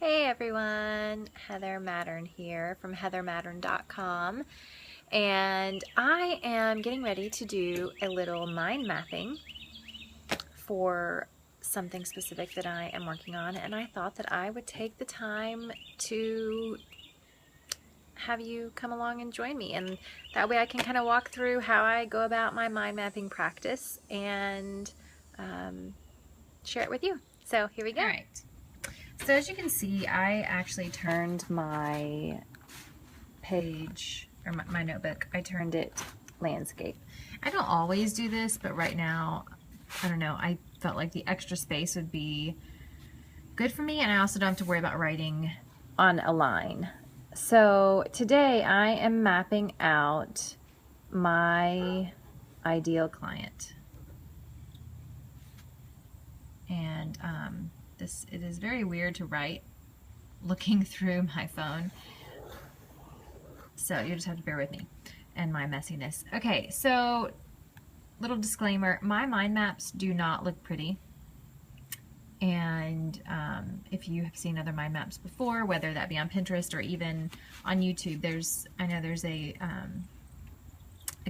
Hey everyone, Heather Mattern here from heathermattern.com, and I am getting ready to do a little mind mapping for something specific that I am working on, and I thought that I would take the time to have you come along and join me, and that way I can kind of walk through how I go about my mind mapping practice and share it with you. So here we go. All right. So as you can see, I actually turned my page, or my notebook, I turned it landscape. I don't always do this, but right now, I don't know, I felt like the extra space would be good for me, and I also don't have to worry about writing on a line. So today I am mapping out my ideal client. And it is very weird to write looking through my phone. So you just have to bear with me and my messiness. Okay, so little disclaimer, my mind maps do not look pretty. And if you have seen other mind maps before, whether that be on Pinterest or even on YouTube, I know there's a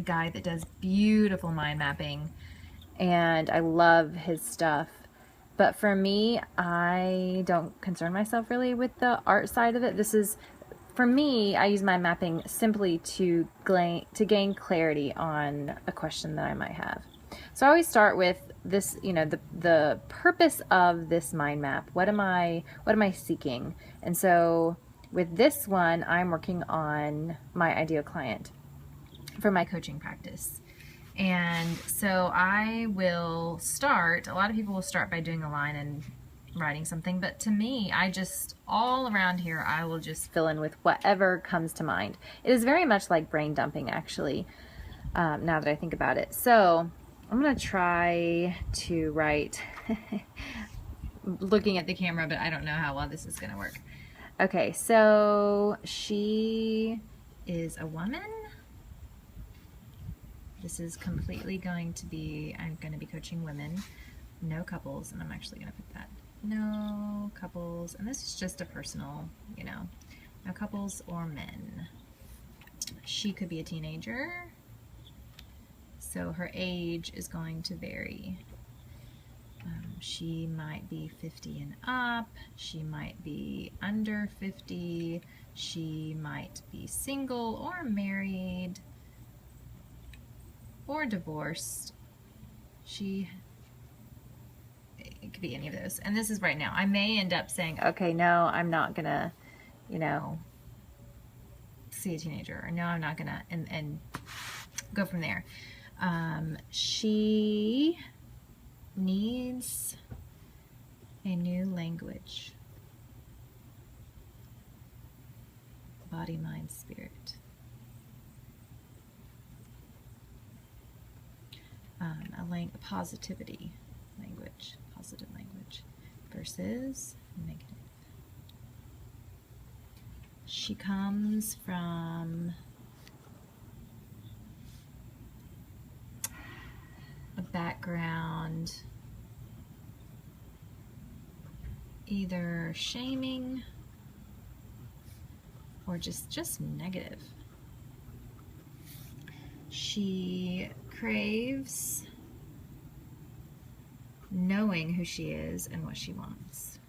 guy that does beautiful mind mapping, and I love his stuff. But for me, I don't concern myself really with the art side of it. For me, I use my mapping simply to gain clarity on a question that I might have. So I always start with this, the purpose of this mind map. What am I seeking? And so with this one, I'm working on my ideal client for my coaching practice. And so I will start, a lot of people will start by doing a line and writing something, but to me, all around here, I will just fill in with whatever comes to mind. It is very much like brain dumping, actually, now that I think about it. So I'm going to try to write, looking at the camera, but I don't know how well this is going to work. Okay, so she is a woman. This is completely I'm going to be coaching women, no couples, and I'm actually going to put that, no couples, and this is just a personal, no couples or men. She could be a teenager, so her age is going to vary. She might be 50 and up, she might be under 50, she might be single or married, or divorced. It could be any of those. And this is right now. I may end up saying, okay, no, I'm not gonna, see a teenager, or no, I'm not gonna, and go from there. She needs a new language. Body, mind, spirit. A positivity language, positive language, versus negative. She comes from a background either shaming or just negative. She craves knowing who she is and what she wants.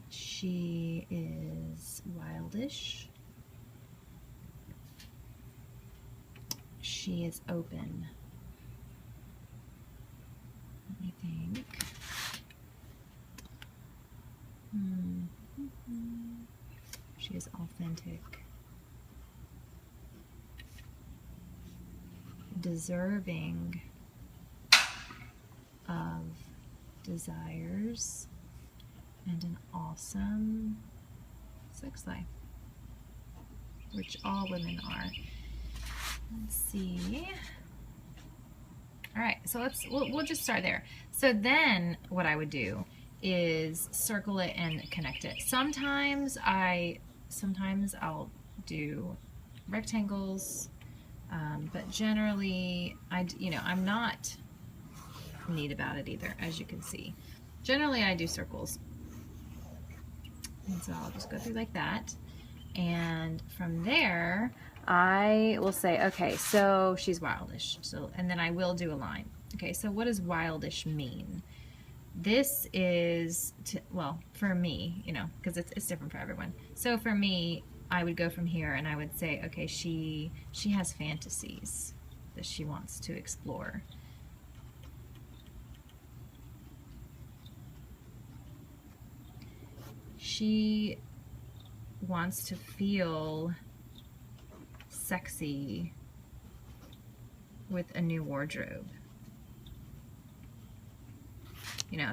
She is wildish. She is open. Let me think. She is authentic. Deserving of desires and an awesome sex life, which all women are. Let's see. All right, so we'll just start there. So then what I would do is circle it and connect it. Sometimes I'll do rectangles, But generally, I'm not neat about it either, as you can see. Generally, I do circles. And so I'll just go through like that. And from there, I will say, okay, so she's wildish. So, and then I will do a line. Okay, so what does wildish mean? This is, well, for me, because it's different for everyone. So for me, I would go from here and I would say, okay, she has fantasies that she wants to explore. She wants to feel sexy with a new wardrobe.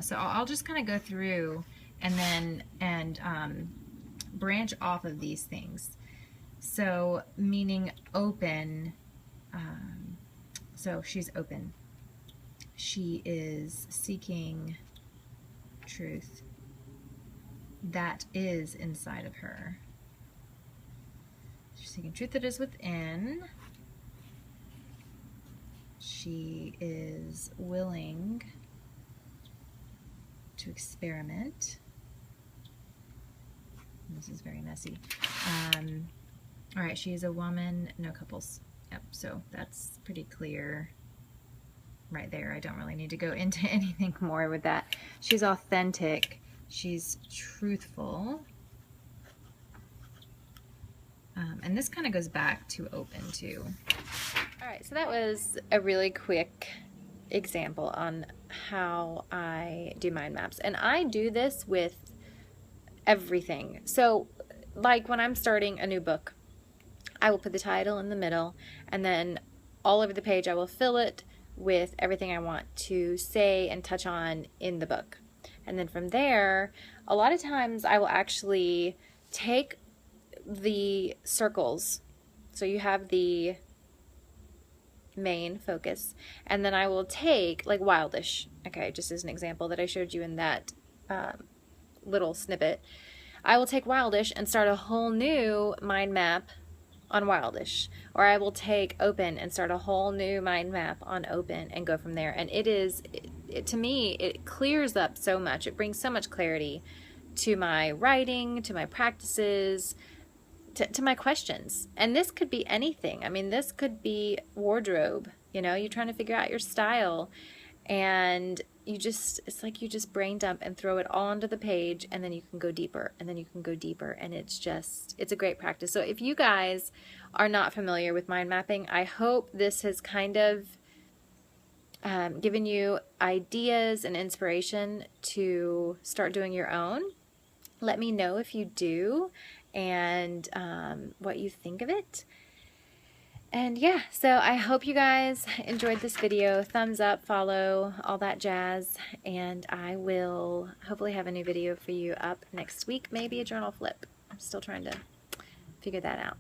So I'll just kind of go through and branch off of these things. So meaning open, so she's open. She is seeking truth that is inside of her. She's seeking truth that is within. She is willing to experiment. This is very messy. All right, she is a woman, no couples. Yep, so that's pretty clear right there. I don't really need to go into anything more with that. She's authentic. She's truthful. And this kind of goes back to open too. All right, so that was a really quick example on how I do mind maps. And I do this with everything. So like when I'm starting a new book, I will put the title in the middle, and then all over the page I will fill it with everything I want to say and touch on in the book. And then from there, a lot of times I will actually take the circles. So you have the main focus, and then I will take like wildish, okay, just as an example that I showed you in that little snippet. I will take wildish and start a whole new mind map on wildish, or I will take open and start a whole new mind map on open and go from there. And to me, it clears up so much. It brings so much clarity to my writing, to my practices, to my questions. And this could be anything. I mean, this could be wardrobe. You're trying to figure out your style, and it's like you just brain dump and throw it all onto the page, and then you can go deeper, and then you can go deeper, and it's a great practice. So if you guys are not familiar with mind mapping, I hope this has kind of given you ideas and inspiration to start doing your own. Let me know if you do, and what you think of it. And yeah, so I hope you guys enjoyed this video. Thumbs up, follow, all that jazz, and I will hopefully have a new video for you up next week, maybe a journal flip. I'm still trying to figure that out.